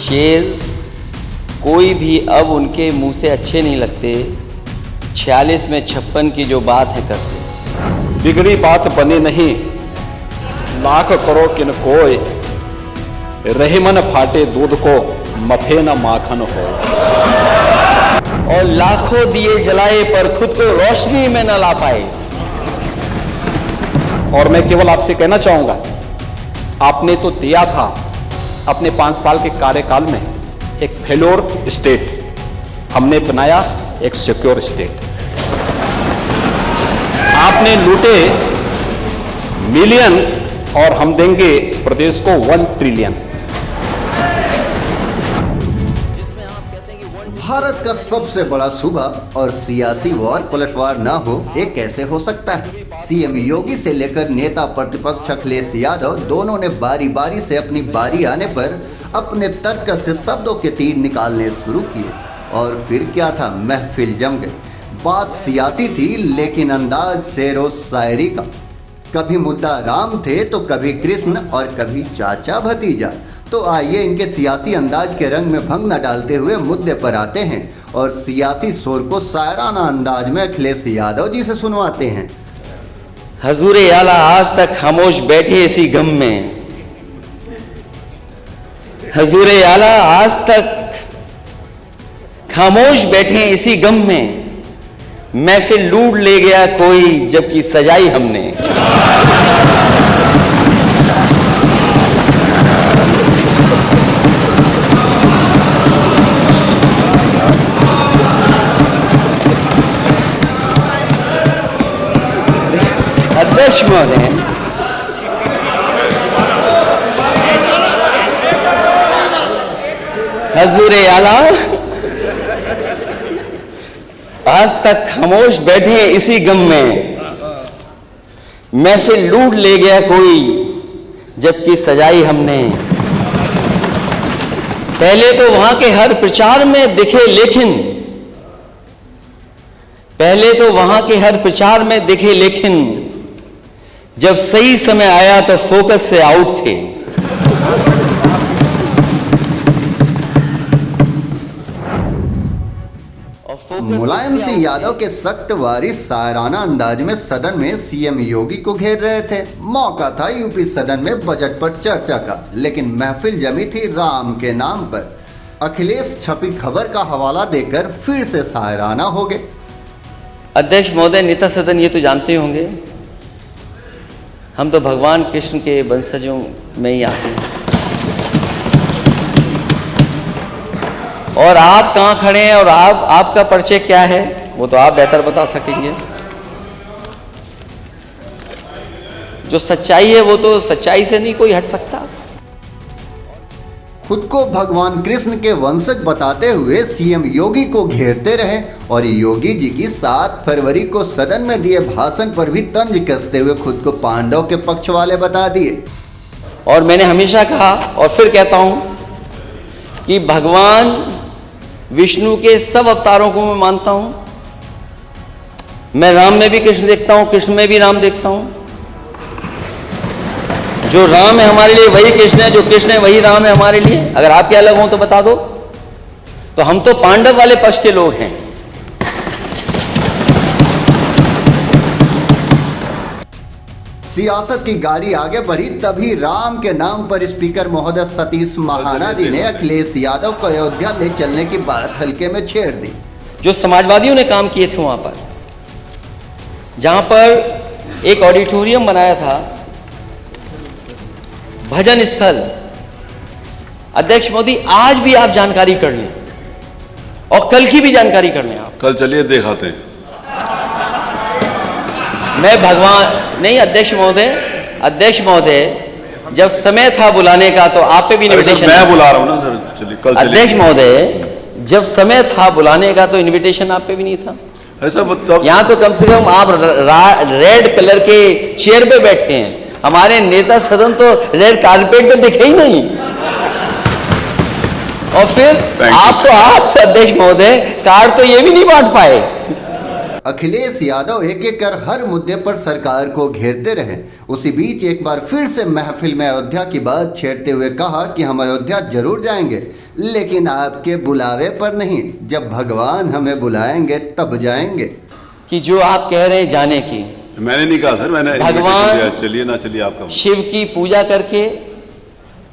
शेर कोई भी अब उनके मुंह से अच्छे नहीं लगते, 46 में 56 की जो बात है करते। बिगड़ी बात बनी नहीं, लाख करो किन कोय, रहीमन फाटे दूध को मथे न माखन हो। और लाखों दिए जलाए पर खुद को रोशनी में न ला पाए। और मैं केवल आपसे कहना चाहूंगा, आपने तो दिया था अपने 5 साल के कार्यकाल में एक फेल्योर स्टेट, हमने बनाया एक सिक्योर स्टेट। आपने लूटे मिलियन और हम देंगे प्रदेश को 1 ट्रिलियन। भारत का सबसे बड़ा सूबा और सियासी वार पलटवार ना हो, ये कैसे हो सकता है? सीएम योगी से लेकर नेता प्रतिपक्ष अखिलेश यादव दोनों ने बारी बारी से अपनी बारी आने पर अपने तर्क से शब्दों के तीर निकालने शुरू किए और फिर क्या था, महफिल जम गई। बात सियासी थी लेकिन अंदाज शेरो शायरी का। कभी मुद्दा राम थे तो कभी कृष्ण और कभी चाचा भतीजा। तो आइए इनके सियासी अंदाज के रंग में भंग न डालते हुए मुद्दे पर आते हैं और सियासी शोर को शायराना अंदाज में अखिलेश यादव जी से सुनवाते हैं। हजूरे आला आज तक खामोश बैठे इसी गम में, हजूरे आला आज तक खामोश बैठे इसी गम में, महफिल लूट ले गया कोई जबकि सजाई हमने। अध्यक्ष महोदय, हजूरे आला आज तक खामोश बैठे इसी गम में, महफिल लूट ले गया कोई जबकि सजाई हमने। पहले तो वहां के हर प्रचार में दिखे लेकिन, पहले तो वहां के हर प्रचार में दिखे लेकिन जब सही समय आया तो फोकस से आउट थे। मुलायम सिंह यादव के सख्त वारिस शायराना अंदाज में सदन में सीएम योगी को घेर रहे थे। मौका था यूपी सदन में बजट पर चर्चा का, लेकिन महफिल जमी थी राम के नाम पर। अखिलेश छपी खबर का हवाला देकर फिर से शायराना हो गए। अध्यक्ष महोदय, नेता सदन ये तो जानते होंगे, हम तो भगवान कृष्ण के वंशजों में ही आते हैं। और आप कहाँ खड़े हैं और आपका परिचय क्या है वो तो आप बेहतर बता सकेंगे। जो सच्चाई है वो तो सच्चाई से नहीं कोई हट सकता। खुद को भगवान कृष्ण के वंशज बताते हुए सीएम योगी को घेरते रहे और योगी जी की 7 फरवरी को सदन में दिए भाषण पर भी तंज कसते हुए खुद को पांडव के पक्ष वाले बता दिए। और मैंने हमेशा कहा और फिर कहता हूं कि भगवान विष्णु के सब अवतारों को मैं मानता हूं। मैं राम में भी कृष्ण देखता हूं, कृष्ण में भी राम देखता हूं। जो राम है हमारे लिए वही कृष्ण है, जो कृष्ण है वही राम है हमारे लिए। अगर आपके अलग हो तो बता दो। तो हम तो पांडव वाले पक्ष के लोग हैं। सियासत की गाड़ी आगे बढ़ी तभी राम के नाम पर स्पीकर महोदय सतीश महाना जी ने अखिलेश यादव को अयोध्या ले चलने की बात हल्के में छेड़ दी। जो समाजवादियों ने काम किए थे वहां पर, जहां पर एक ऑडिटोरियम बनाया था, भजन स्थल। अध्यक्ष मोदी, आज भी आप जानकारी कर लें और कल की भी जानकारी कर लें। आप कल चलिए दिखाते हैं। मैं भगवान नहीं, अध्यक्ष महोदय जब समय था बुलाने का तो आप पे भी इनविटेशन। मैं बुला रहा हूं ना सर, चलिए कल चलिए। अध्यक्ष महोदय, जब समय था बुलाने का तो इनविटेशन आप पे भी नहीं था। ऐसा मतलब यहाँ तो कम से कम आप रेड कलर के चेयर पे बैठे हैं। हमारे नेता सदन तो रेड कारपेट पे दिखे ही नहीं। और फिर आप अध्यक्ष महोदय कार्ड तो ये भी नहीं बांट पाए। अखिलेश यादव एक एक कर हर मुद्दे पर सरकार को घेरते रहे। उसी बीच एक बार फिर से महफिल में अयोध्या की बात छेड़ते हुए कहा कि हम अयोध्या जरूर जाएंगे, लेकिन आपके बुलावे पर नहीं, जब भगवान हमें बुलाएंगे तब जाएंगे। कि जो आप कह रहे हैं जाने की, मैंने नहीं कहा सर, मैंने भगवान चलिए ना चलिए आपका शिव की पूजा करके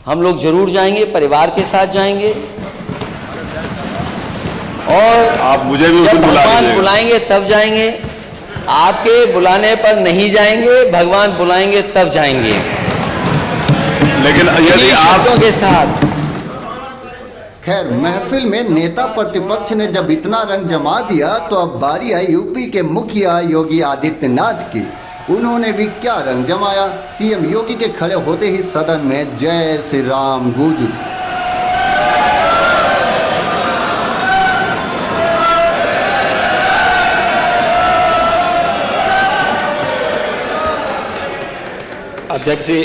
हम लोग जरूर जाएंगे, परिवार के साथ जाएंगे। और आप मुझे भी उस जब दिन बुला भगवान लीजिएगा। बुलाएंगे तब जाएंगे। आपके बुलाने पर नहीं जाएंगे, भगवान बुलाएंगे तब जाएंगे। लेकिन यदि इन्हीं आप शब्दों के साथ खैर, महफिल में नेता प्रतिपक्ष ने जब इतना रंग जमा दिया तो अब बारी आई यूपी के मुखिया योगी आदित्यनाथ की। उन्होंने भी क्या रंग जमाया। सीएम योगी के खड़े होते ही सदन में जय श्री राम गूंज उठी। अध्यक्ष जी,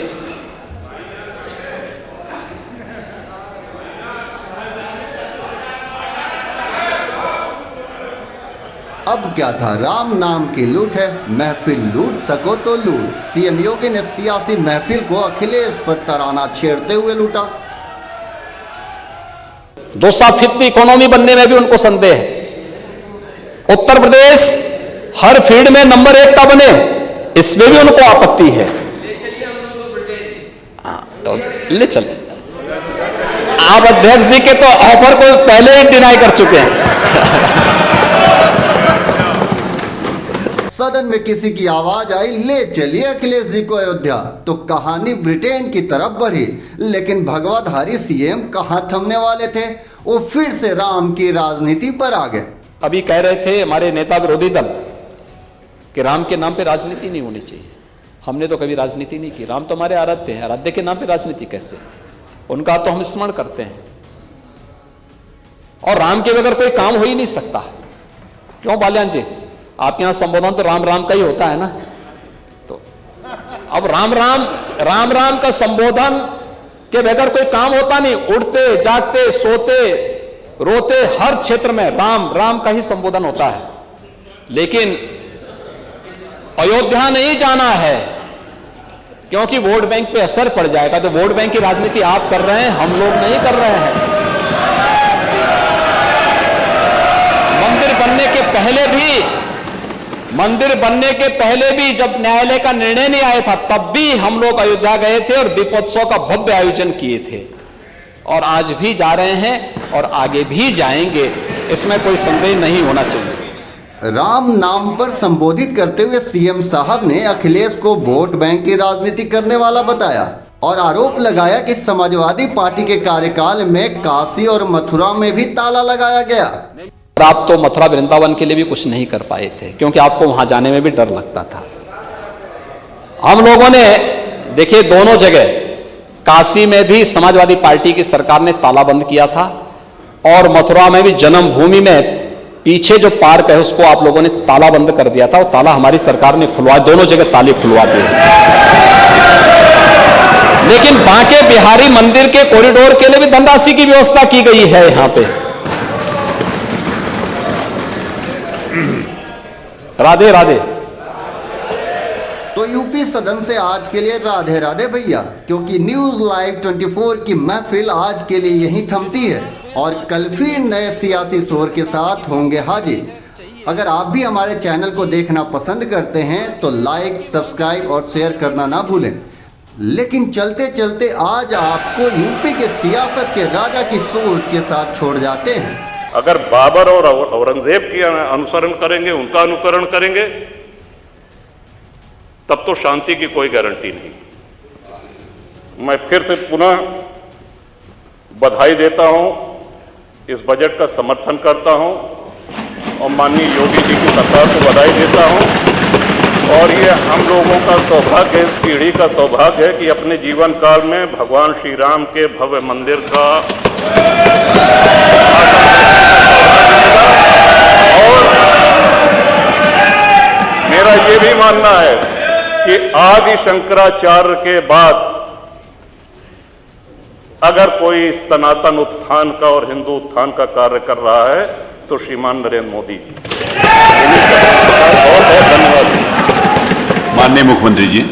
अब क्या था, राम नाम की लूट है, महफिल लूट सको तो लूट। सीएम योगी ने सियासी महफिल को अखिलेश पर तराना छेड़ते हुए लूटा। 250 इकोनॉमी बनने में भी उनको संदेह है। उत्तर प्रदेश हर फील्ड में नंबर 1 का बने, इसमें भी उनको आपत्ति है। ले चले आप अध्यक्ष जी के तो ऑफर को पहले ही डिनाई कर चुके हैं। सदन में किसी की आवाज आई, ले चलिए अखिलेश जी को अयोध्या, तो कहानी ब्रिटेन की तरफ बढ़ी। लेकिन भगवाधारी सीएम कहां थमने वाले थे, वो फिर से राम की राजनीति पर आ गए। अभी कह रहे थे हमारे नेता विरोधी दल कि राम के नाम पे राजनीति नहीं होनी चाहिए। हमने तो कभी राजनीति नहीं की। राम तो हमारे आराध्य हैं, आराध्य के नाम पे राजनीति कैसे? उनका तो हम स्मरण करते हैं, और राम के बगैर कोई काम हो ही नहीं सकता। क्यों बाल्यान जी, आपके यहां संबोधन तो राम राम का ही होता है ना। तो अब राम राम का संबोधन के बगैर कोई काम होता नहीं। उठते जागते सोते रोते हर क्षेत्र में राम राम का ही संबोधन होता है। लेकिन अयोध्या नहीं जाना है क्योंकि वोट बैंक पे असर पड़ जाएगा। तो वोट बैंक की राजनीति आप कर रहे हैं, हम लोग नहीं कर रहे हैं। मंदिर बनने के पहले भी जब न्यायालय का निर्णय नहीं आया था, तब भी हम लोग अयोध्या गए थे और दीपोत्सव का भव्य आयोजन किए थे, और आज भी जा रहे हैं और आगे भी जाएंगे। इसमें कोई संदेह नहीं होना चाहिए। राम नाम पर संबोधित करते हुए सीएम साहब ने अखिलेश को वोट बैंक की राजनीति करने वाला बताया और आरोप लगाया कि समाजवादी पार्टी के कार्यकाल में काशी और मथुरा में भी ताला लगाया गया। आप तो मथुरा वृंदावन के लिए भी कुछ नहीं कर पाए थे क्योंकि आपको वहां जाने में भी डर लगता था। हम लोगों ने देखिए दोनों जगह, काशी में भी समाजवादी पार्टी की सरकार ने ताला बंद किया था, और मथुरा में भी जन्मभूमि में पीछे जो पार्क है उसको आप लोगों ने ताला बंद कर दिया था। वो ताला हमारी सरकार ने खुलवा, दोनों जगह ताले खुलवा दिए। लेकिन बांके बिहारी मंदिर के कॉरिडोर के लिए भी धनराशि की व्यवस्था की गई है यहां पे। राधे राधे। तो यूपी सदन से आज के लिए राधे राधे भैया, क्योंकि न्यूज लाइव 24 की महफिल आज के लिए यहीं थमती है और कल फिर नए सियासी शोर के साथ होंगे हाजिर। अगर आप भी हमारे चैनल को देखना पसंद करते हैं तो लाइक, सब्सक्राइब और शेयर करना ना भूलें। लेकिन चलते चलते आज आपको यूपी के सियासत के राजा की सोच के साथ छोड़ जाते हैं। अगर बाबर और औरंगजेब की अनुसरण करेंगे, उनका अनुकरण करेंगे, तब तो शांति की कोई गारंटी नहीं। मैं फिर से पुनः बधाई देता हूं, इस बजट का समर्थन करता हूं और माननीय योगी जी की सरकार को बधाई देता हूं। और ये हम लोगों का सौभाग्य है, इस पीढ़ी का सौभाग्य है कि अपने जीवन काल में भगवान श्री राम के भव्य मंदिर का और मेरा ये भी मानना है कि आदि शंकराचार्य के बाद अगर कोई सनातन उत्थान का और हिंदू उत्थान का कार्य कर रहा है तो श्रीमान नरेंद्र मोदी जी। बहुत बहुत धन्यवाद। माननीय मुख्यमंत्री जी।